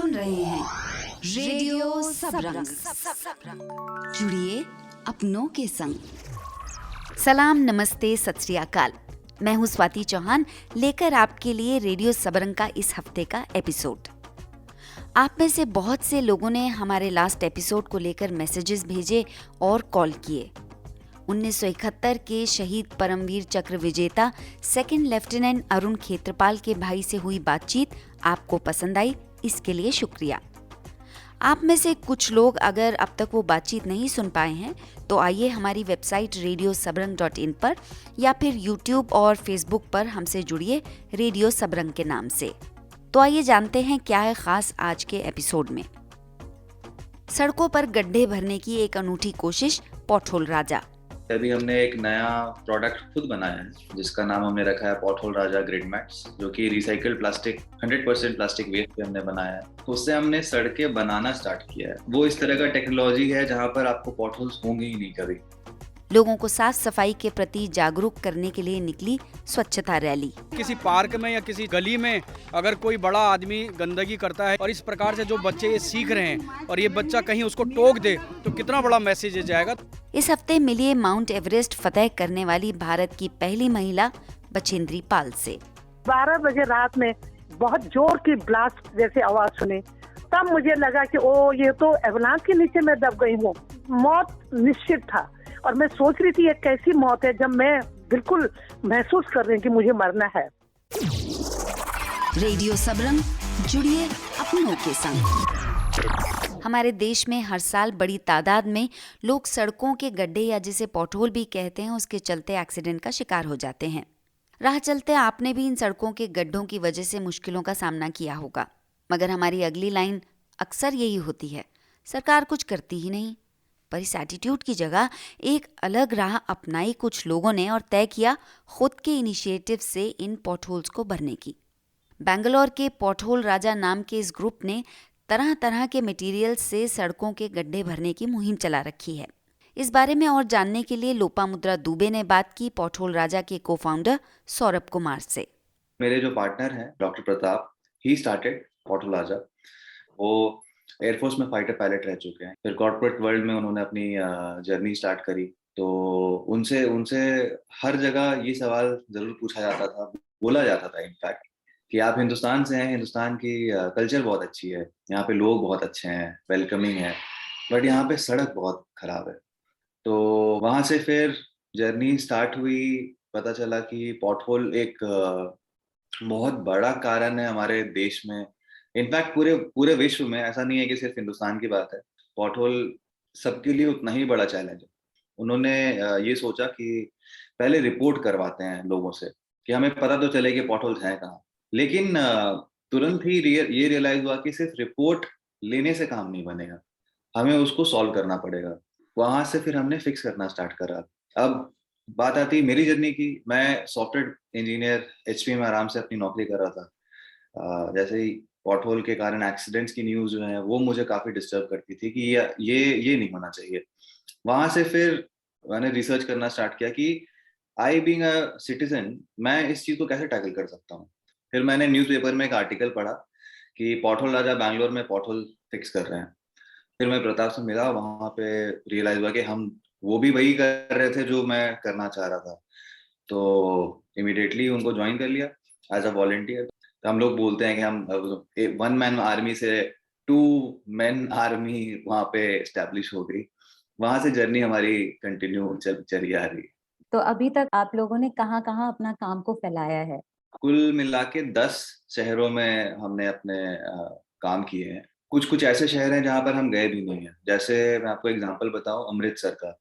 सुन रहे हैं रेडियो सबरंग। जुड़िए अपनों के संग। सलाम, नमस्ते, सत श्री अकाल। मैं हूँ स्वाति चौहान, लेकर आपके लिए रेडियो सबरंग का इस हफ्ते का एपिसोड। आप में से बहुत से लोगों ने हमारे लास्ट एपिसोड को लेकर मैसेजेस भेजे और कॉल किए। 1971 के शहीद परमवीर चक्र विजेता सेकंड लेफ्टिनेंट अरुण खेत्रपाल के भाई से हुई बातचीत आपको पसंद आई, इसके लिए शुक्रिया। आप में से कुछ लोग अगर अब तक वो बातचीत नहीं सुन पाए हैं तो आइए हमारी वेबसाइट radiosabranг.in पर या फिर YouTube और Facebook पर हमसे जुड़िए रेडियो सबरंग के नाम से। तो आइए जानते हैं क्या है खास आज के एपिसोड में। सड़कों पर गड्ढे भरने की एक अनूठी कोशिश, पॉटहोल राजा। अभी हमने एक नया प्रोडक्ट खुद बनाया है जिसका नाम हमने रखा है पॉटहोल राजा ग्रिड मैट्स, जो कि रिसाइकल्ड प्लास्टिक 100% प्लास्टिक वेस्ट पे हमने बनाया है। उससे हमने सड़कें बनाना स्टार्ट किया है। वो इस तरह का टेक्नोलॉजी है जहाँ पर आपको पॉटहोल्स होंगे ही नहीं कभी। लोगों को साफ सफाई के प्रति जागरूक करने के लिए निकली स्वच्छता रैली। किसी पार्क में या किसी गली में अगर कोई बड़ा आदमी गंदगी करता है और इस प्रकार से जो बच्चे ये सीख रहे हैं और ये बच्चा कहीं उसको टोक दे तो कितना बड़ा मैसेज जाएगा। इस हफ्ते मिलिए माउंट एवरेस्ट फतेह करने वाली भारत की पहली महिला बछेंद्री पाल से। 12 बजे रात में बहुत जोर की ब्लास्ट जैसी आवाज सुनी, तब मुझे लगा कि ओ ये तो एवलांच के नीचे मैं दब गई हूँ। मौत निश्चित था और मैं सोच रही थी ये कैसी मौत है जब मैं बिल्कुल महसूस कर रही हूँ कि मुझे मरना है। रेडियो सबरंग, जुड़िए अपनों के संग। हमारे देश में हर साल बड़ी तादाद में लोग सड़कों के गड्ढे या जिसे पॉटहोल भी कहते हैं उसके चलते एक्सीडेंट का शिकार हो जाते हैं। राह चलते आपने भी इन सड़कों के गड्ढों की वजह से मुश्किलों का सामना किया होगा, मगर हमारी अगली लाइन अक्सर यही होती है, सरकार कुछ करती ही नहीं। पर इस एटीट्यूड की जगह एक अलग राह अपनाई कुछ लोगों ने और तय किया खुद के इनिशिएटिव से इन पॉटहोल्स को भरने की। बेंगलोर के पॉटहोल राजा नाम के इस ग्रुप ने तरह तरह के मटेरियल से सड़कों के गड्ढे भरने की मुहिम चला रखी है। इस बारे में और जानने के लिए लोपामुद्रा दुबे ने बात की पॉटहोल राजा के को-फाउंडर सौरभ कुमार से। मेरे जो पार्टनर हैं doctor Pratap, he started pothole Raja. वो एयरफोर्स में फाइटर पायलट रह चुके हैं, फिर कॉर्पोरेट वर्ल्ड में उन्होंने अपनी जर्नी स्टार्ट करी। तो उनसे उनसे हर जगह ये सवाल जरूर पूछा जाता था, बोला जाता था इनफैक्ट, कि आप हिंदुस्तान से हैं, हिंदुस्तान की कल्चर बहुत अच्छी है, यहाँ पे लोग बहुत अच्छे हैं, वेलकमिंग है, बट यहाँ पे सड़क बहुत खराब है। तो वहाँ से फिर जर्नी स्टार्ट हुई। पता चला कि पॉटहोल एक बहुत बड़ा कारण है हमारे देश में, इनफैक्ट पूरे पूरे विश्व में। ऐसा नहीं है कि सिर्फ हिंदुस्तान की बात है, पॉटहोल सबके लिए उतना ही बड़ा चैलेंज है। उन्होंने ये सोचा कि पहले रिपोर्ट करवाते हैं लोगों से कि हमें पता तो चले कि पॉटहोल्स हैं कहाँ, लेकिन तुरंत ही ये रियलाइज हुआ कि सिर्फ रिपोर्ट लेने से काम नहीं बनेगा, हमें उसको सॉल्व करना पड़ेगा। वहां से फिर हमने फिक्स करना स्टार्ट करा। अब बात आती है मेरी जर्नी की। मैं सॉफ्टवेयर इंजीनियर एचपी में आराम से अपनी नौकरी कर रहा था। जैसे ही पॉटहोल के कारण एक्सीडेंट्स की न्यूज जो है वो मुझे काफी डिस्टर्ब करती थी कि ये नहीं होना चाहिए। वहां से फिर मैंने रिसर्च करना स्टार्ट किया कि आई बीइंग अ सिटीजन मैं इस चीज को कैसे टैकल कर सकता हूँ। फिर मैंने न्यूज़पेपर में एक आर्टिकल पढ़ा कि पॉटहोल राजा बैंगलोर में पॉटहोल फिक्स कर रहे हैं। फिर मैं प्रताप से मिला, वहां पे रियलाइज हुआ कि हम वो भी वही कर रहे थे जो मैं करना चाह रहा था। तो इमिडिएटली उनको ज्वाइन कर लिया एज अ वॉलंटियर। तो हम लोग बोलते हैं कि हम 1 मैन आर्मी से 2 मैन आर्मी वहाँ पे एस्टेब्लिश हो गई। वहां से जर्नी हमारी कंटिन्यू चली आ रही है। तो अभी तक आप लोगों ने कहाँ कहाँ अपना काम को फैलाया है? कुल मिला के 10 शहरों में हमने अपने काम किए हैं। कुछ कुछ ऐसे शहर हैं जहाँ पर हम गए भी नहीं हैं। जैसे मैं आपको एग्जांपल बताऊं, अमृतसर का।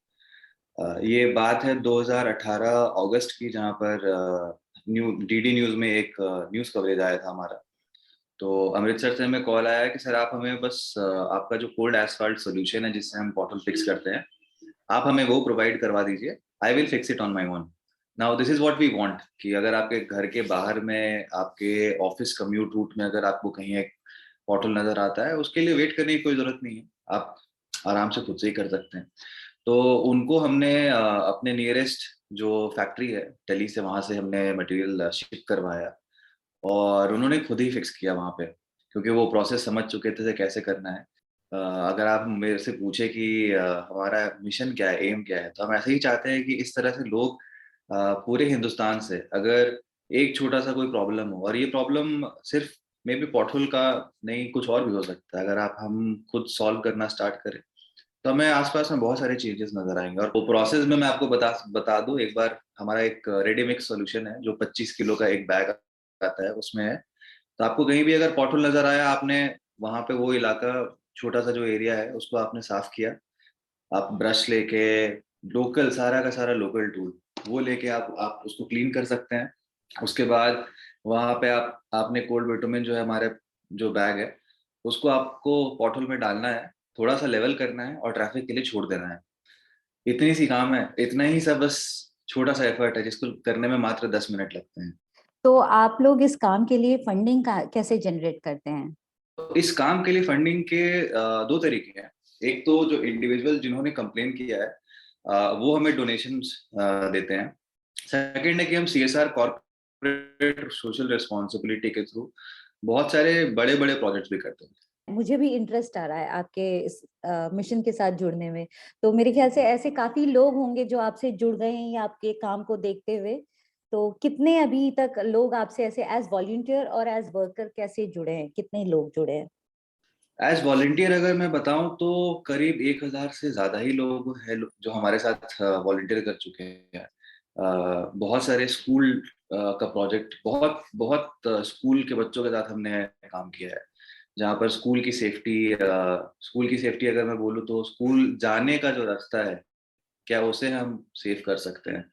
ये बात है 2018 अगस्त की, जहाँ पर डीडी न्यूज में एक न्यूज कवरेज आया था हमारा। तो अमृतसर से हमें कॉल आया कि सर आप हमें बस आपका जो कोल्ड एसफाल्ट सोल्यूशन है जिससे हम पॉटहोल फिक्स करते हैं, आप हमें वो प्रोवाइड करवा दीजिए। I will fix it on my own. Now this is what we want कि अगर आपके घर के बाहर में, आपके ऑफिस कम्यूट रूट में अगर आपको कहीं एक पॉटहोल नजर आता है, उसके लिए वेट करने की कोई जरूरत नहीं है, आप आराम से खुद से ही कर सकते हैं। तो उनको हमने अपने नियरेस्ट जो फैक्ट्री है दिल्ली से, वहां से हमने मटेरियल शिप करवाया और उन्होंने खुद ही फिक्स किया वहां पे, क्योंकि वो प्रोसेस समझ चुके थे कैसे करना है। अगर आप मेरे से पूछे कि हमारा मिशन क्या है, एम क्या है, तो हम ऐसे ही चाहते हैं कि इस तरह से लोग पूरे हिंदुस्तान से अगर एक छोटा सा कोई प्रॉब्लम हो, और ये प्रॉब्लम सिर्फ मे बी पॉटहोल का नहीं, कुछ और भी हो सकता है, अगर आप हम खुद सॉल्व करना स्टार्ट करें तो हमें आसपास में बहुत सारे चेंजेस नजर आएंगे। और वो प्रोसेस में मैं आपको बता दूं एक बार, हमारा एक रेडी मिक्स सोल्यूशन है जो 25 किलो का एक बैग आता है, उसमें है। तो आपको कहीं भी अगर पॉटहोल नजर आया, आपने वहां पे वो इलाका, छोटा सा जो एरिया है उसको आपने साफ किया, आप ब्रश लेके, लोकल सारा का सारा लोकल टूल वो लेके आप उसको क्लीन कर सकते हैं। उसके बाद वहां पे आपने कोल्ड विटामिन जो है हमारे जो बैग है, उसको आपको पॉटहोल में डालना है, थोड़ा सा लेवल करना है और ट्रैफिक के लिए छोड़ देना है। इतनी सी काम है, इतना ही सा बस छोटा सा एफर्ट है जिसको करने में मात्र 10 मिनट लगते हैं। तो आप लोग इस काम के लिए फंडिंग कैसे जनरेट करते हैं? तो इस काम के लिए फंडिंग के दो तरीके हैं। एक तो जो इंडिविजुअल जिन्होंने कंप्लेन किया है वो हमें डोनेशंस देते हैं। सेकंड है कि हम सीएसआर कॉर्पोरेट सोशल रिस्पॉन्सिबिलिटी के थ्रू बहुत सारे बड़े बड़े प्रोजेक्ट्स भी करते हैं। मुझे भी इंटरेस्ट आ रहा है आपके इस मिशन के साथ जुड़ने में। तो मेरे ख्याल से ऐसे काफी लोग होंगे जो आपसे जुड़ गए हैं या आपके काम को देखते हुए। तो कितने अभी तक लोग आपसे ऐसे एज वॉलंटियर और एज वर्कर कैसे जुड़े हैं, कितने लोग जुड़े हैं? एज वॉलंटियर अगर मैं बताऊं तो करीब 1000 से ज्यादा ही लोग हैं जो हमारे साथ वॉलंटियर कर चुके हैं। बहुत सारे स्कूल का प्रोजेक्ट, बहुत बहुत स्कूल के बच्चों के साथ हमने काम किया है, जहाँ पर स्कूल की सेफ्टी अगर मैं बोलूँ तो स्कूल जाने का जो रास्ता है, क्या उसे हम सेव कर सकते हैं।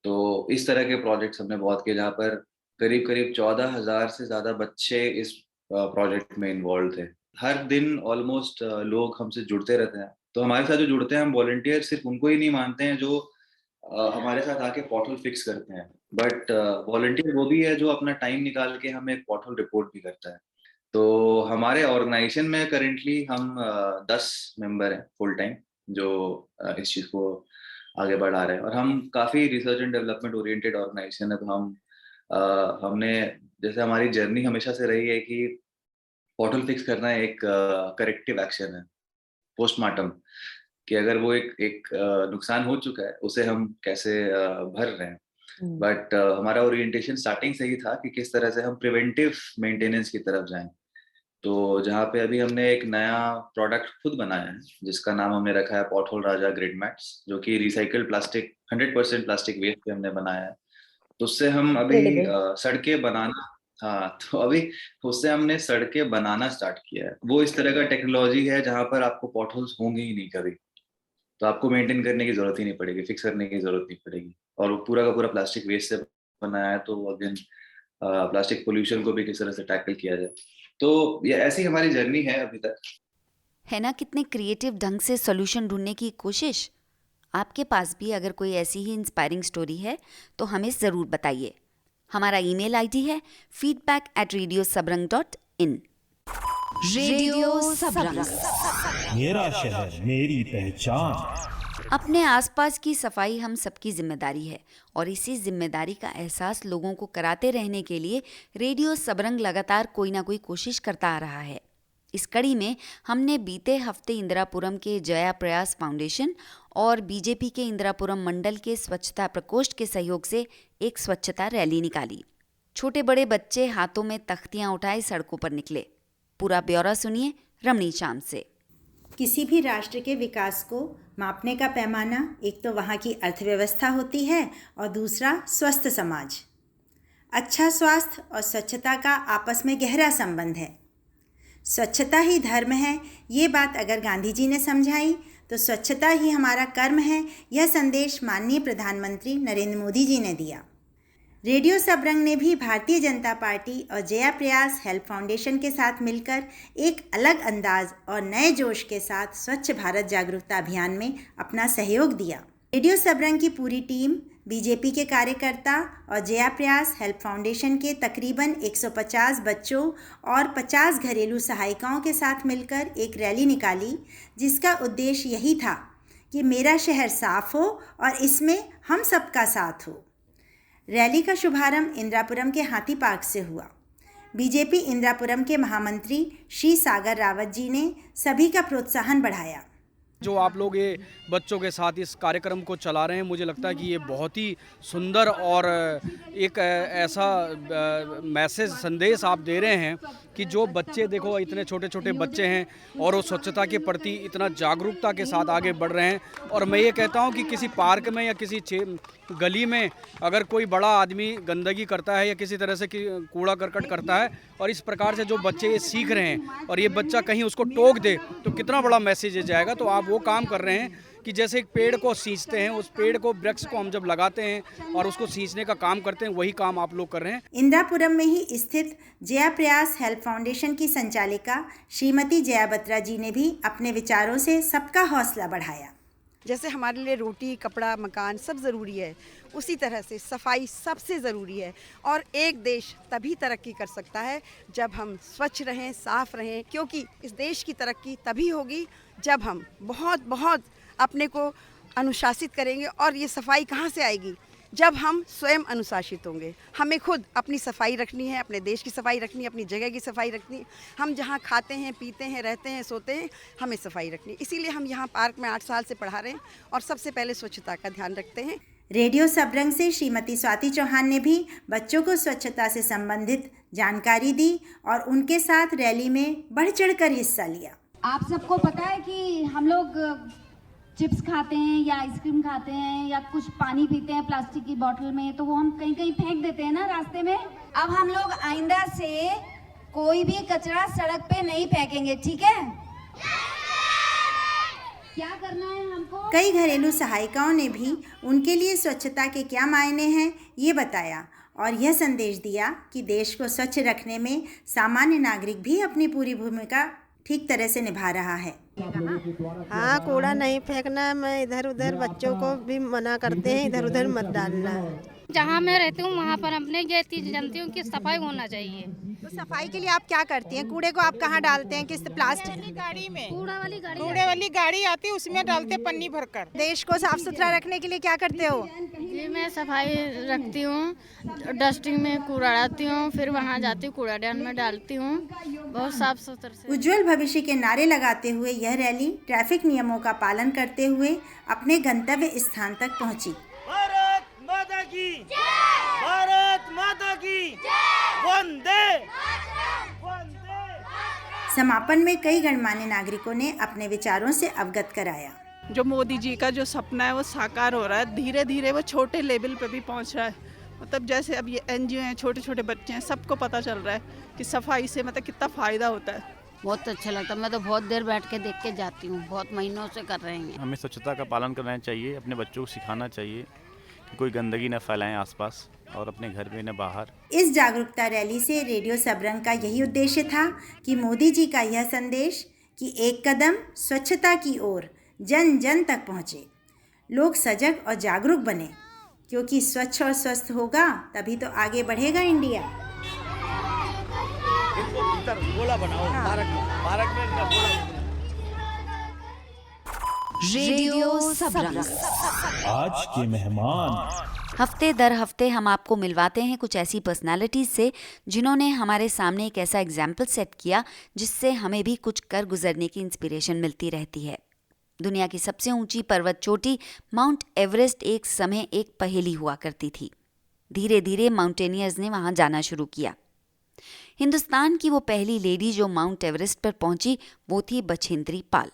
तो इस तरह के प्रोजेक्ट्स हमने बहुत किए, जहाँ पर करीब करीब 14,000 से ज्यादा बच्चे इस प्रोजेक्ट में इन्वॉल्व थे। हर दिन ऑलमोस्ट लोग हमसे जुड़ते रहते हैं। तो हमारे साथ जो जुड़ते हैं, हम वॉलंटियर सिर्फ उनको ही नहीं मानते हैं जो हमारे साथ आके पॉटहोल फिक्स करते हैं, बट वॉलंटियर वो भी है जो अपना टाइम निकाल के हमें पॉटहोल रिपोर्ट भी करता है। तो हमारे ऑर्गेनाइजेशन में करेंटली हम 10 मेंबर हैं फुल टाइम, जो इस चीज़ को आगे बढ़ा रहे हैं। और हम काफ़ी research and development oriented organization है। तो हमने, जैसे हमारी जर्नी हमेशा से रही है कि पॉटहोल फिक्स करना एक करेक्टिव एक्शन है, पोस्टमार्टम, कि अगर वो एक नुकसान हो चुका है उसे हम कैसे भर रहे हैं। बट हमारा ओरिएंटेशन स्टार्टिंग से ही था कि किस तरह से हम प्रिवेंटिव मेंटेनेंस की तरफ जाएं। तो जहाँ पे अभी हमने एक नया प्रोडक्ट खुद बनाया है जिसका नाम हमने रखा है पॉटहोल राजा ग्रिड मैट्स, जो कि रिसाइकल्ड प्लास्टिक 100% प्लास्टिक वेस्ट पे हमने बनाया है। तो उससे हम अभी सड़कें बनाना, हाँ, तो अभी उससे हमने सड़कें बनाना स्टार्ट किया है। वो इस तरह का टेक्नोलॉजी है जहाँ पर आपको पॉटहोल्स होंगे ही नहीं कभी, तो आपको मेंटेन करने की जरूरत ही नहीं पड़ेगी, फिक्स करने की जरूरत नहीं पड़ेगी। और वो पूरा का पूरा प्लास्टिक वेस्ट से बनाया है, तो अगेन प्लास्टिक पोल्यूशन को भी किस तरह से टैकल किया जाए। तो ये ऐसी हमारी जर्नी है अभी तक। है ना कितने क्रिएटिव ढंग से सॉल्यूशन ढूंढने की कोशिश। आपके पास भी अगर कोई ऐसी ही इंस्पायरिंग स्टोरी है तो हमें ज़रूर बताइए। हमारा ईमेल आईडी है feedback@radiosabrang.in। रेडियो सबरंग, मेरा शहर मेरी पहचान। अपने आसपास की सफाई हम सबकी जिम्मेदारी है और इसी जिम्मेदारी का एहसास लोगों को कराते रहने के लिए रेडियो सबरंग लगातार कोई ना कोई कोशिश करता आ रहा है। इस कड़ी में हमने बीते हफ्ते इंदिरापुरम के जया प्रयास फाउंडेशन और बीजेपी के इंदिरापुरम मंडल के स्वच्छता प्रकोष्ठ के सहयोग से एक स्वच्छता रैली निकाली। छोटे बड़े बच्चे हाथों में तख्तियां उठाए सड़कों पर निकले। पूरा ब्यौरा सुनिए रमणी चाम से। किसी भी राष्ट्र के विकास को मापने का पैमाना एक तो वहाँ की अर्थव्यवस्था होती है और दूसरा स्वस्थ समाज। अच्छा स्वास्थ्य और स्वच्छता का आपस में गहरा संबंध है। स्वच्छता ही धर्म है, ये बात अगर गांधी जी ने समझाई तो स्वच्छता ही हमारा कर्म है, यह संदेश माननीय प्रधानमंत्री नरेंद्र मोदी जी ने दिया। रेडियो सबरंग ने भी भारतीय जनता पार्टी और जया प्रयास हेल्प फाउंडेशन के साथ मिलकर एक अलग अंदाज और नए जोश के साथ स्वच्छ भारत जागरूकता अभियान में अपना सहयोग दिया। रेडियो सबरंग की पूरी टीम, बीजेपी के कार्यकर्ता और जया प्रयास हेल्प फाउंडेशन के तकरीबन 150 बच्चों और 50 घरेलू सहायिकाओं के साथ मिलकर एक रैली निकाली, जिसका उद्देश्य यही था कि मेरा शहर साफ हो और इसमें हम सबका साथ हो। रैली का शुभारंभ इंदिरापुरम के हाथी पार्क से हुआ। बीजेपी इंदिरापुरम के महामंत्री श्री सागर रावत जी ने सभी का प्रोत्साहन बढ़ाया। जो आप लोग ये बच्चों के साथ इस कार्यक्रम को चला रहे हैं, मुझे लगता है कि ये बहुत ही सुंदर और एक ऐसा मैसेज संदेश आप दे रहे हैं कि जो बच्चे देखो इतने छोटे छोटे बच्चे हैं और वो स्वच्छता के प्रति इतना जागरूकता के साथ आगे बढ़ रहे हैं। और मैं ये कहता हूँ कि किसी पार्क में या किसी गली में अगर कोई बड़ा आदमी गंदगी करता है या किसी तरह से कूड़ा करकट करता है और इस प्रकार से जो बच्चे ये सीख रहे हैं और ये बच्चा कहीं उसको टोक दे तो कितना बड़ा मैसेज जाएगा। तो आप वो काम कर रहे हैं कि जैसे एक पेड़ को सींचते हैं, उस पेड़ को वृक्ष को हम जब लगाते हैं और उसको सींचने का काम करते हैं, वही काम आप लोग कर रहे हैं। इंदिरापुरम में ही स्थित जया प्रयास हेल्प फाउंडेशन की संचालिका श्रीमती जया बत्रा जी ने भी अपने विचारों से सबका हौसला बढ़ाया। जैसे हमारे लिए रोटी, कपड़ा, मकान सब ज़रूरी है, उसी तरह से सफाई सबसे ज़रूरी है। और एक देश तभी तरक्की कर सकता है जब हम स्वच्छ रहें, साफ़ रहें, क्योंकि इस देश की तरक्की तभी होगी जब हम बहुत बहुत अपने को अनुशासित करेंगे। और ये सफाई कहाँ से आएगी? जब हम स्वयं अनुशासित होंगे। हमें खुद अपनी सफाई रखनी है, अपने देश की सफाई रखनी है, अपनी जगह की सफाई रखनी है। हम जहाँ खाते हैं, पीते हैं, रहते हैं, सोते हैं, हमें सफाई रखनी है। इसीलिए हम यहाँ पार्क में 8 साल से पढ़ा रहे हैं और सबसे पहले स्वच्छता का ध्यान रखते हैं। रेडियो सबरंग से श्रीमती स्वाति चौहान ने भी बच्चों को स्वच्छता से संबंधित जानकारी दी और उनके साथ रैली में बढ़ चढ़कर हिस्सा लिया। आप सबको पता है कि हम लोग चिप्स खाते हैं या आइसक्रीम खाते हैं या कुछ पानी पीते हैं प्लास्टिक की बोतल में, तो वो हम कहीं कहीं फेंक देते हैं ना रास्ते में। अब हम लोग आइंदा से कोई भी कचरा सड़क पे नहीं फेंकेंगे, ठीक है? क्या करना है हमको? कई घरेलू सहायिकाओं ने भी उनके लिए स्वच्छता के क्या मायने हैं ये बताया और यह संदेश दिया कि देश को स्वच्छ रखने में सामान्य नागरिक भी अपनी पूरी भूमिका ठीक तरह से निभा रहा है। हाँ, कूड़ा नहीं फेंकना। मैं इधर उधर बच्चों को भी मना करते हैं, इधर उधर मत डालना। जहाँ मैं रहती हूँ वहाँ पर अपने ये चीज़ जानती हूँ कि सफाई होना चाहिए। तो सफाई के लिए आप क्या करती हैं? कूड़े को आप कहाँ डालते हैं? किस प्लास्टिक गाड़ी में? कूड़े वाली गाड़ी आती है, उसमें डालते पन्नी भरकर। देश को साफ सुथरा रखने के लिए क्या करते हो? जी, मैं सफाई रखती हूँ, डस्टिंग में कूड़ा डालती हूँ, फिर वहाँ जाती हूँ कूड़ादान में डालती हूँ, बहुत साफ सुथरा से। उज्जवल भविष्य के नारे लगाते हुए यह रैली ट्रैफिक नियमों का पालन करते हुए अपने गंतव्य स्थान तक पहुंची। भारत माता की जय! भारत माता की जय! वंदे वंदे। समापन में कई गणमान्य नागरिकों ने अपने विचारों से अवगत कराया। जो मोदी जी का जो सपना है वो साकार हो रहा है, धीरे धीरे वो छोटे लेवल पे भी पहुंच रहा है। मतलब जैसे अब ये एनजीओ हैं, छोटे छोटे बच्चे हैं, सबको पता चल रहा है कि सफाई से मतलब कितना फ़ायदा होता है। बहुत अच्छा लगता है। मैं तो बहुत देर बैठ के देख के जाती हूँ, बहुत महीनों से कर रहे हैं। हमें स्वच्छता का पालन करना चाहिए, अपने बच्चों को सिखाना चाहिए कि कोई गंदगी न फैलाएं आसपास और अपने घर में न बाहर। इस जागरूकता रैली से रेडियो सबरंग का यही उद्देश्य था कि मोदी जी का यह संदेश कि एक कदम स्वच्छता की ओर जन जन तक पहुँचे, लोग सजग और जागरूक बने, क्योंकि स्वच्छ और स्वस्थ होगा तभी तो आगे बढ़ेगा इंडिया। गोला बनाओ पार्क में रेडियो सबरंग। आज के मेहमान। हफ्ते दर हफ्ते हम आपको मिलवाते हैं कुछ ऐसी पर्सनालिटीज से जिन्होंने हमारे सामने एक ऐसा एग्जाम्पल सेट किया जिससे हमें भी कुछ कर गुजरने की इंस्पिरेशन मिलती रहती है। दुनिया की सबसे ऊंची पर्वत चोटी माउंट एवरेस्ट एक समय एक पहेली हुआ करती थी। धीरे धीरे माउंटेनियर्स ने वहां जाना शुरू किया। हिंदुस्तान की वो पहली लेडी जो माउंट एवरेस्ट पर पहुंची वो थी बछेंद्री पाल।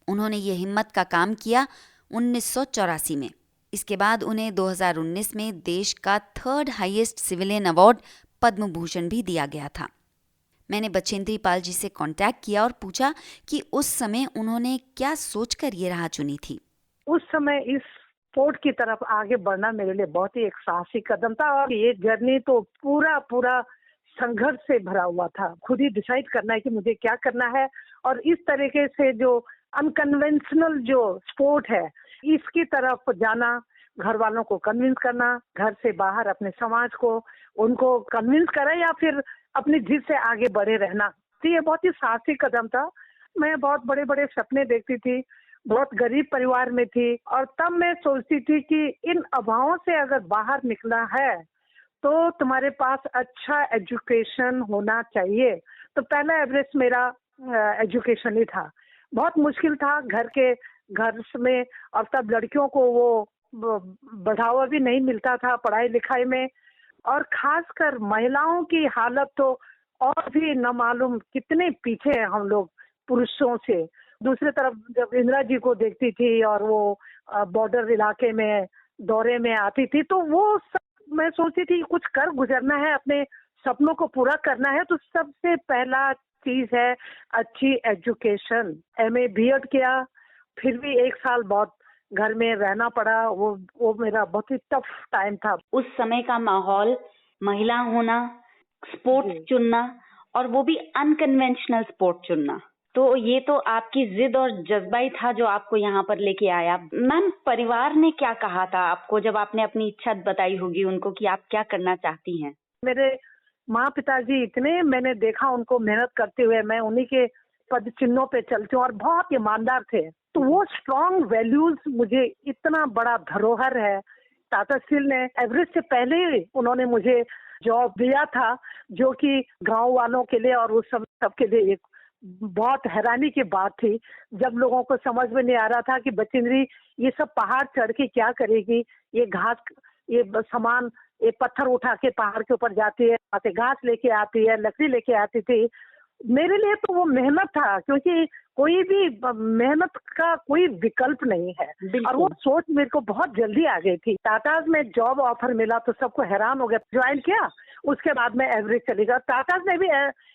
उन्होंने ये हिम्मत का काम किया 1984 में। इसके बाद उन्हें 2019 में देश का 3rd highest civilian award Padma Bhushan भी दिया गया था। मैंने बछेंद्री पाल जी से कांटेक्ट किया और पूछा कि उस समय उन्होंने क्या सोचकर ये राह चुनी थी। उस समय इस स्पोर्ट की तरफ आगे बढ़ना मेरे लिए बहुत ही एक साहसी कदम था और ये जर्नी तो पूरा संघर्ष से भरा हुआ था। खुद ही डिसाइड करना है कि मुझे क्या करना है और इस तरीके से जो अनकन्वेंशनल जो स्पोर्ट है इसकी तरफ जाना, घर वालों को कन्विंस करना, घर से बाहर अपने समाज को उनको कन्विंस करा या फिर अपनी जिद से आगे बढ़े रहना। तो ये बहुत ही साहसी कदम था। मैं बहुत बड़े बड़े सपने देखती थी, बहुत गरीब परिवार में थी और तब मैं सोचती थी कि इन अभावों से अगर बाहर निकलना है तो तुम्हारे पास अच्छा एजुकेशन होना चाहिए। तो पहला एवरेस्ट मेरा एजुकेशन ही था। बहुत मुश्किल था घर में, और तब लड़कियों को वो बढ़ावा भी नहीं मिलता था पढ़ाई लिखाई में, और खासकर महिलाओं की हालत तो और भी न मालूम कितने पीछे हैं हम लोग पुरुषों से। दूसरी तरफ जब इंदिरा जी को देखती थी और वो बॉर्डर इलाके में दौरे में आती थी, तो वो सब मैं सोचती थी कुछ कर गुजरना है, अपने सपनों को पूरा करना है, तो सबसे पहला चीज है अच्छी एजुकेशन। MA B.Ed किया, फिर भी 1 साल बहुत घर में रहना पड़ा। वो मेरा बहुत ही टफ टाइम था। उस समय का माहौल, महिला होना, स्पोर्ट्स चुनना, और वो भी अनकन्वेंशनल स्पोर्ट चुनना, तो ये तो आपकी जिद और जज्बा ही था जो आपको यहाँ पर लेके आया। मैम, परिवार ने क्या कहा था आपको जब आपने अपनी इच्छा बताई होगी उनको कि आप क्या करना चाहती हैं? मेरे माँ पिताजी इतने मैंने देखा उनको मेहनत करते हुए, मैं उन्हीं के पद चिन्हों पे चलती हूँ, और बहुत ईमानदार थे। तो वो स्ट्रॉन्ग वैल्यूज मुझे इतना बड़ा धरोहर है। टाटा स्टील ने एवरेस्ट से पहले ही उन्होंने मुझे जॉब दिया था, जो कि गांव वालों के लिए और उस सबके लिए एक बहुत हैरानी की बात थी, जब लोगों को समझ में नहीं आ रहा था कि बचिंद्री ये सब पहाड़ चढ़ के क्या करेगी, ये घास, ये सामान, ये पत्थर उठा के पहाड़ के ऊपर जाती है, आते घास लेके आती है, लकड़ी लेके आती थी। मेरे लिए तो वो मेहनत था, क्योंकि कोई भी मेहनत का कोई विकल्प नहीं है, और वो सोच मेरे को बहुत जल्दी आ गई थी। टाटाज में जॉब ऑफर मिला तो सबको हैरान हो गया, ज्वाइन किया, उसके बाद मैं एवरेस्ट चली गई। टाटाज ने भी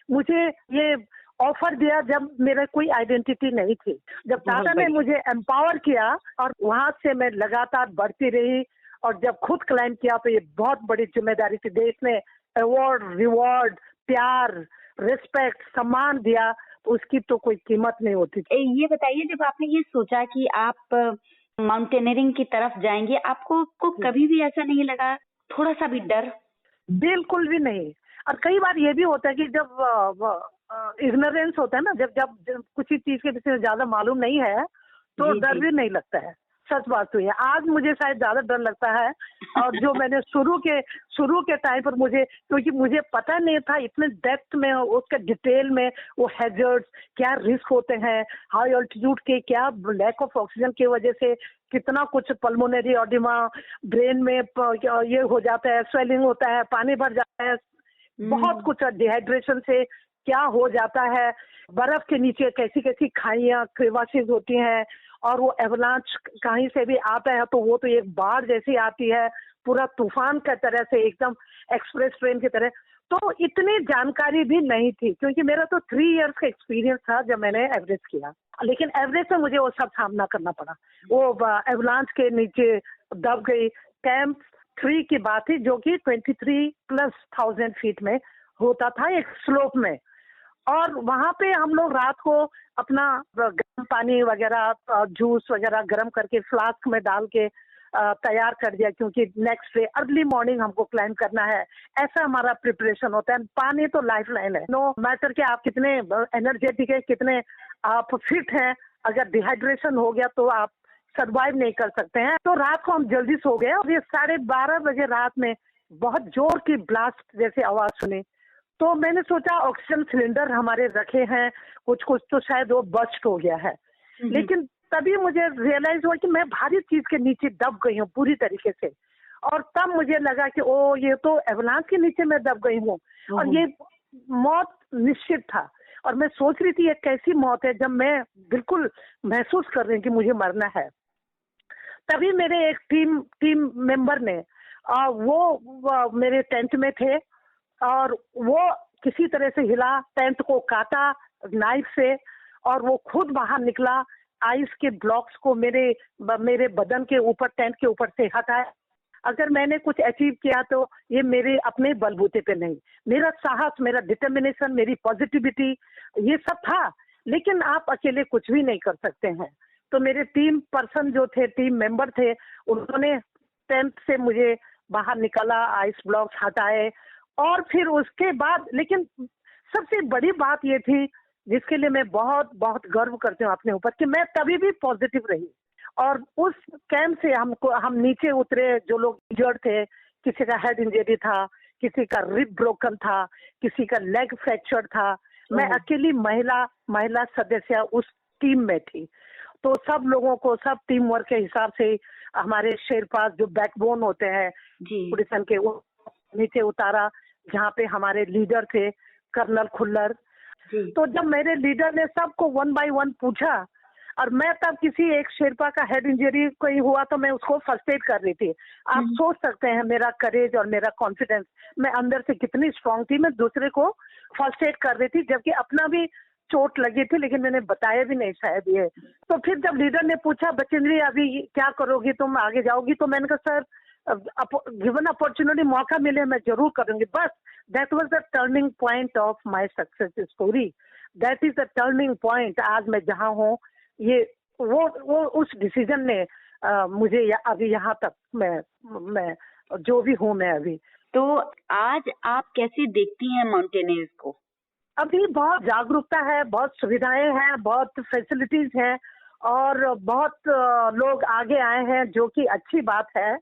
मुझे ये ऑफर दिया जब मेरा कोई आइडेंटिटी नहीं थी। जब टाटा ने मुझे एम्पावर किया, और वहां से मैं लगातार बढ़ती रही, और जब खुद क्लाइम किया तो ये बहुत बड़ी जिम्मेदारी थी। देश ने अवार्ड, रिवॉर्ड, प्यार, रिस्पेक्ट, सम्मान दिया, तो उसकी तो कोई कीमत नहीं होती थी। ये बताइए, जब आपने ये सोचा कि आप माउंटेनियरिंग की तरफ जाएंगे, आपको कभी भी ऐसा नहीं लगा, थोड़ा सा भी डर? बिल्कुल भी नहीं। और कई बार ये भी होता है कि जब इग्नोरेंस होता है ना, जब कुछ चीज के विषय में ज्यादा मालूम नहीं है, तो डर भी नहीं लगता है। सच बात तो है। आज मुझे शायद ज्यादा डर लगता है, और जो मैंने शुरू के टाइम पर क्योंकि मुझे पता नहीं था इतने डेप्थ में, उसके डिटेल में वो हैजर्ड्स क्या रिस्क होते हैं, हाई ऑल्टीट्यूड के क्या लैक ऑफ ऑक्सीजन की वजह से कितना कुछ पल्मोनरी ऑडिमा, ब्रेन में ये हो जाता है, स्वेलिंग होता है, पानी भर जाता है, बहुत कुछ, डिहाइड्रेशन से क्या हो जाता है, बर्फ के नीचे कैसी कैसी खाइयां, क्रेवासेस होती हैं, और वो एवलांच कहीं से भी आता है तो वो तो एक बाढ़ जैसी आती है, पूरा तूफान की तरह से, एकदम एक्सप्रेस ट्रेन की तरह। तो इतनी जानकारी भी नहीं थी, क्योंकि मेरा तो 3 इयर्स का एक्सपीरियंस था जब मैंने एवरेस्ट किया। लेकिन एवरेस्ट में मुझे वो सब सामना करना पड़ा। वो एवलांच के नीचे दब गई। कैंप 3 की बात थी, जो कि 23,000+ फीट में होता था, एक स्लोप में, और वहां पे हम लोग रात को अपना गर्म पानी वगैरह, जूस वगैरह गर्म करके फ्लास्क में डाल के तैयार कर दिया, क्योंकि नेक्स्ट डे अर्ली मॉर्निंग हमको क्लाइम करना है। ऐसा हमारा प्रिपरेशन होता है। पानी तो लाइफ लाइन है, नो मैटर कि आप कितने एनर्जेटिक है, कितने आप फिट हैं, अगर डिहाइड्रेशन हो गया तो आप सर्वाइव नहीं कर सकते हैं। तो रात को हम जल्दी सो गए, और ये 12:30 बजे रात में बहुत जोर की ब्लास्ट जैसी आवाज सुनी। तो मैंने सोचा ऑक्सीजन सिलेंडर हमारे रखे हैं, कुछ तो शायद वो बस्ट हो गया है। लेकिन तभी मुझे रियलाइज हुआ कि मैं भारी चीज के नीचे दब गई हूँ पूरी तरीके से, और तब मुझे लगा कि ओ, ये तो एवलांच के नीचे मैं दब गई हूँ, और ये मौत निश्चित था। और मैं सोच रही थी ये कैसी मौत है जब मैं बिल्कुल महसूस कर रही हूँ कि मुझे मरना है। तभी मेरे एक टीम मेंबर ने वो मेरे टेंट में थे, और वो किसी तरह से हिला, टेंट को काटा नाइफ से, और वो खुद बाहर निकला, आइस के ब्लॉक्स को मेरे बदन के ऊपर, टेंट के ऊपर से हटाया। अगर मैंने कुछ अचीव किया तो ये मेरे अपने बलबूते पे नहीं, मेरा साहस, मेरा डिटर्मिनेशन, मेरी पॉजिटिविटी, ये सब था। लेकिन आप अकेले कुछ भी नहीं कर सकते हैं। तो मेरे टीम मेंबर थे, उन्होंने टेंट से मुझे बाहर निकाला, आइस ब्लॉक्स हटाए, और फिर उसके बाद, लेकिन सबसे बड़ी बात ये थी जिसके लिए मैं बहुत बहुत गर्व करती हूँ अपने ऊपर, कि मैं तभी भी पॉजिटिव रही। और उस कैंप से हम नीचे उतरे, जो लोग इंजर्ड थे, किसी का हेड इंजरी था, किसी का रिब ब्रोकन था, किसी का लेग फ्रैक्चर था। मैं अकेली महिला सदस्य उस टीम में थी। तो सब लोगों को, सब टीम वर्क के हिसाब से हमारे शेरपास जो बैकबोन होते हैं पुलिसन के, वो नीचे उतारा जहाँ पे हमारे लीडर थे कर्नल खुल्लर। तो जब मेरे लीडर ने सबको 1 बाय 1 पूछा, और मैं तब किसी एक शेरपा का हेड इंजरी कोई हुआ तो मैं उसको फर्स्ट एड कर रही थी। आप सोच सकते हैं मेरा करेज और मेरा कॉन्फिडेंस, मैं अंदर से कितनी स्ट्रांग थी। मैं दूसरे को फर्स्ट एड कर रही थी, जबकि अपना भी चोट लगी थी, लेकिन मैंने बताया भी नहीं शायद ये। तो फिर जब लीडर ने पूछा, बचिंद्री अभी क्या करोगी, तुम आगे जाओगी? तो मैंने कहा सर, गिवन अपॉर्चुनिटी, मौका मिले मैं जरूर करूंगी। बस that was the turning point of my success story. That is the turning point. आज मैं जहाँ हूँ, ये वो उस डिसीजन ने मुझे अभी यहाँ तक मैं जो भी हूँ मैं अभी। तो आज आप कैसे देखती हैं माउंटेनियर्स को? अभी बहुत जागरूकता है, बहुत सुविधाएं हैं, बहुत फैसिलिटीज हैं, और बहुत लोग आगे आए हैं, जो कि अच्छी बात है।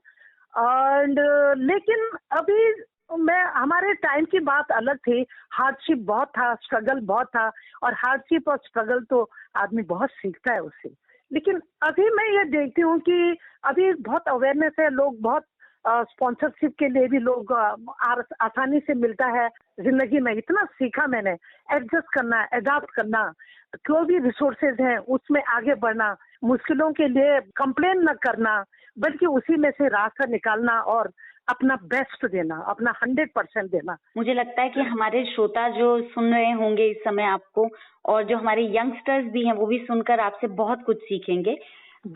एंड लेकिन अभी हमारे टाइम की बात अलग थी। हार्डशिप बहुत था, स्ट्रगल बहुत था, और हार्डशिप और स्ट्रगल तो आदमी बहुत सीखता है उससे। लेकिन अभी मैं ये देखती हूँ कि अभी बहुत अवेयरनेस है, लोग बहुत स्पॉन्सरशिप के लिए भी लोग आसानी से मिलता है। जिंदगी में इतना सीखा मैंने, एडजस्ट करना, अडॉप्ट करना, जो भी रिसोर्सेज हैं उसमें आगे बढ़ना, मुश्किलों के लिए कंप्लेन न करना, बल्कि उसी में से रास्ता निकालना और अपना बेस्ट देना, अपना 100% देना। मुझे लगता है कि हमारे श्रोता जो सुन रहे होंगे इस समय आपको, और जो हमारे यंगस्टर्स भी हैं, वो भी सुनकर आपसे बहुत कुछ सीखेंगे।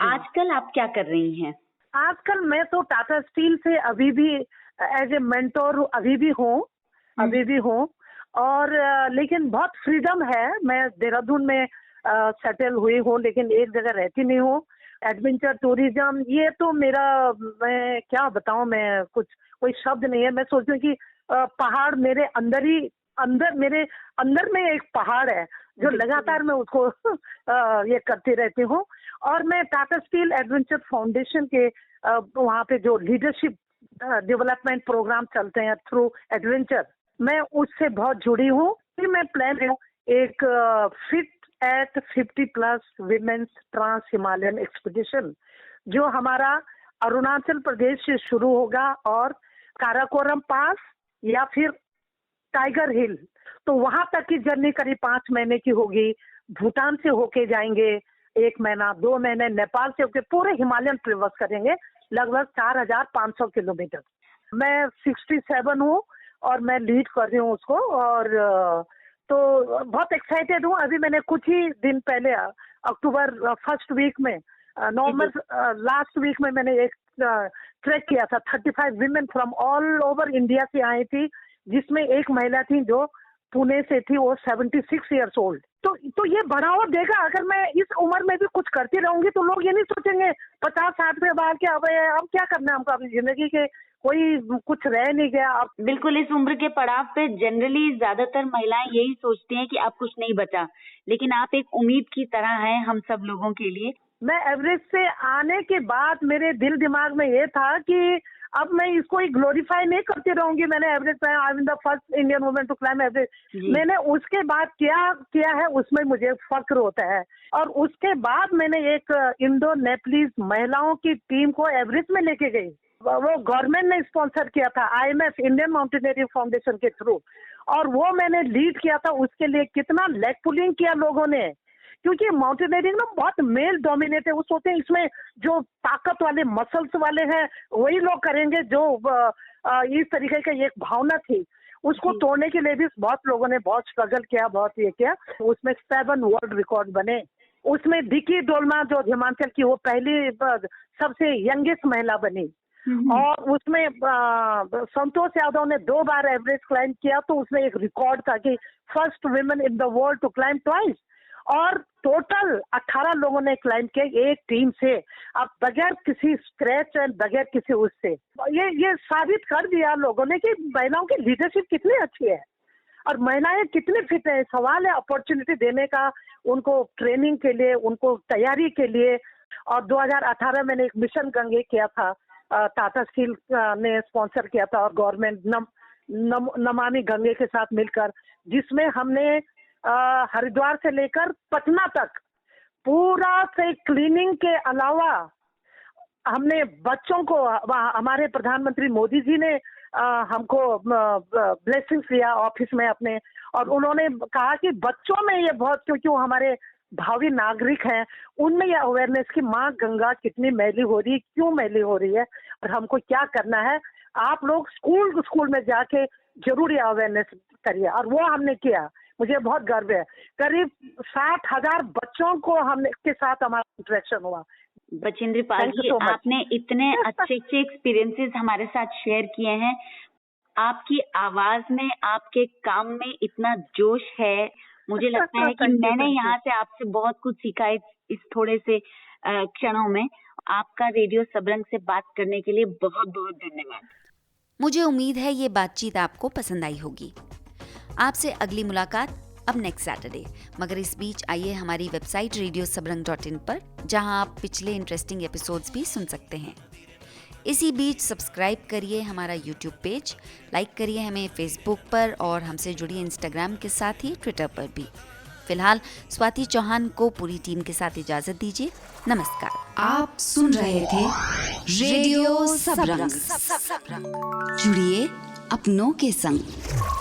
आजकल आप क्या कर रही हैं? आजकल मैं तो टाटा स्टील से अभी भी एज ए मेंटोर अभी भी हूँ, और लेकिन बहुत फ्रीडम है। मैं देहरादून में सेटल हुई हूँ, लेकिन एक जगह रहती नहीं हूँ। एडवेंचर टूरिज्म, ये तो मेरा, मैं क्या बताऊँ, मैं कोई शब्द नहीं है। मैं सोचती हूँ कि पहाड़ मेरे मेरे अंदर में एक पहाड़ है, जो लगातार मैं उसको ये करती रहती हूँ। और मैं टाटा स्टील एडवेंचर फाउंडेशन के वहाँ पे जो लीडरशिप डेवलपमेंट प्रोग्राम चलते हैं थ्रू एडवेंचर, मैं उससे बहुत जुड़ी हूँ। मैं प्लान हूँ एक fit at 50+ women's trans Himalayan expedition, जो हमारा अरुणाचल प्रदेश से शुरू होगा और काराकोरम पास या फिर टाइगर हिल, तो वहां तक की जर्नी करीब 5 महीने की होगी। भूटान से होके जाएंगे 1 महीना, 2 महीने नेपाल से होके पूरे हिमालयन ट्रेवर्स करेंगे, लगभग 4500 किलोमीटर। मैं 67 हूँ और मैं लीड कर रही हूँ उसको, और तो बहुत एक्साइटेड हूँ। अभी मैंने कुछ ही दिन पहले अक्टूबर फर्स्ट वीक में, नवंबर लास्ट वीक में मैंने एक ट्रैक किया था। 35 women from all over India से आई थी, जिसमें एक महिला थी जो पुणे से थी, वो 76 ईयर्स ओल्ड। तो ये बढ़ावा देगा। अगर मैं इस उम्र में भी कुछ करती रहूंगी तो लोग ये नहीं सोचेंगे 50-60 में बाद के अब क्या करना है हमको, अपनी जिंदगी के कोई कुछ रह नहीं गया। अब बिल्कुल, इस उम्र के पड़ाव पे जनरली ज्यादातर महिलाएं यही सोचती हैं कि अब कुछ नहीं बचा, लेकिन आप एक उम्मीद की तरह हैं हम सब लोगों के लिए। मैं एवरेस्ट से आने के बाद मेरे दिल दिमाग में ये था कि अब मैं इसको ग्लोरीफाई नहीं करती रहूंगी। मैंने Everest, I am the first Indian woman to climb Everest. मैंने उसके बाद क्या किया है उसमें मुझे फक्र होता है। और उसके बाद मैंने एक इंडो नेपलीज महिलाओं की टीम को एवरेस्ट में लेके गई। वो गवर्नमेंट ने स्पॉन्सर किया था, IMF इंडियन माउंटेनियरिंग फाउंडेशन के थ्रू, और वो मैंने लीड किया था। उसके लिए कितना लेग पुलिंग किया लोगों ने, क्योंकि माउंटेनियरिंग ना बहुत मेल डोमिनेट है। वो सोचते हैं इसमें जो ताकत वाले मसल्स वाले हैं वही लोग करेंगे, जो इस तरीके की एक भावना थी उसको तोड़ने के लिए भी बहुत लोगों ने बहुत स्ट्रगल किया, बहुत ये किया। उसमें 7 वर्ल्ड रिकॉर्ड बने। उसमें डिकी डोलमा जो हिमाचल की, वो पहली सबसे यंगेस्ट महिला बनी। और उसमें संतोष यादव ने 2 बार एवरेस्ट क्लाइंब किया, तो उसमें एक रिकॉर्ड था कि first women in the world to climb twice. और टोटल 18 लोगों ने क्लाइंब किया एक टीम से, अब बगैर किसी स्क्रैच एंड बगैर किसी उससे। ये साबित कर दिया लोगों ने कि महिलाओं की लीडरशिप कितनी अच्छी है और महिलाएं कितनी फिट है। सवाल है अपॉर्चुनिटी देने का, उनको ट्रेनिंग के लिए, उनको तैयारी के लिए। और 2018 मैंने एक मिशन गंगे किया था टाटा स्टील ने स्पॉन्सर किया था और गवर्नमेंट नमामि गंगे के साथ मिलकर, जिसमें हमने हरिद्वार से लेकर पटना तक पूरा से क्लीनिंग के अलावा हमने बच्चों को, हमारे प्रधानमंत्री मोदी जी ने हमको ब्लेसिंग्स दिया ऑफिस में अपने, और उन्होंने कहा कि बच्चों में ये बहुत, क्योंकि वो हमारे भावी नागरिक हैं, उनमें ये अवेयरनेस कि माँ गंगा कितनी मैली हो रही है, क्यों मैली हो रही है और हमको क्या करना है। आप लोग स्कूल में जाके जरूर ये अवेयरनेस करिए, और वो हमने किया। मुझे बहुत गर्व है, करीब 60,000 बच्चों को हमने के साथ हमारा इंटरेक्शन हुआ। बचेंद्री पाल जी, आपने इतने अच्छे एक्सपीरियंसेस हमारे साथ शेयर किए हैं। आपकी आवाज में, आपके काम में इतना जोश है। मुझे लगता है कि मैंने यहाँ से आपसे बहुत कुछ सीखा है इस थोड़े से क्षणों में। आपका रेडियो सबरंग से बात करने के लिए बहुत बहुत धन्यवाद। मुझे उम्मीद है ये बातचीत आपको पसंद आई होगी। आपसे अगली मुलाकात अब नेक्स्ट सैटरडे, मगर इस बीच आइए हमारी वेबसाइट radiosabran.in पर, जहां आप पिछले इंटरेस्टिंग एपिसोड्स भी सुन सकते हैं। इसी बीच सब्सक्राइब करिए हमारा यूट्यूब पेज, लाइक करिए हमें फेसबुक पर और हमसे जुड़िए इंस्टाग्राम के साथ ही ट्विटर पर भी। फिलहाल स्वाति चौहान को पूरी टीम के साथ इजाजत दीजिए। नमस्कार। आप सुन रहे थे रेडियो सबरंग। जुड़िए अपनों के संग।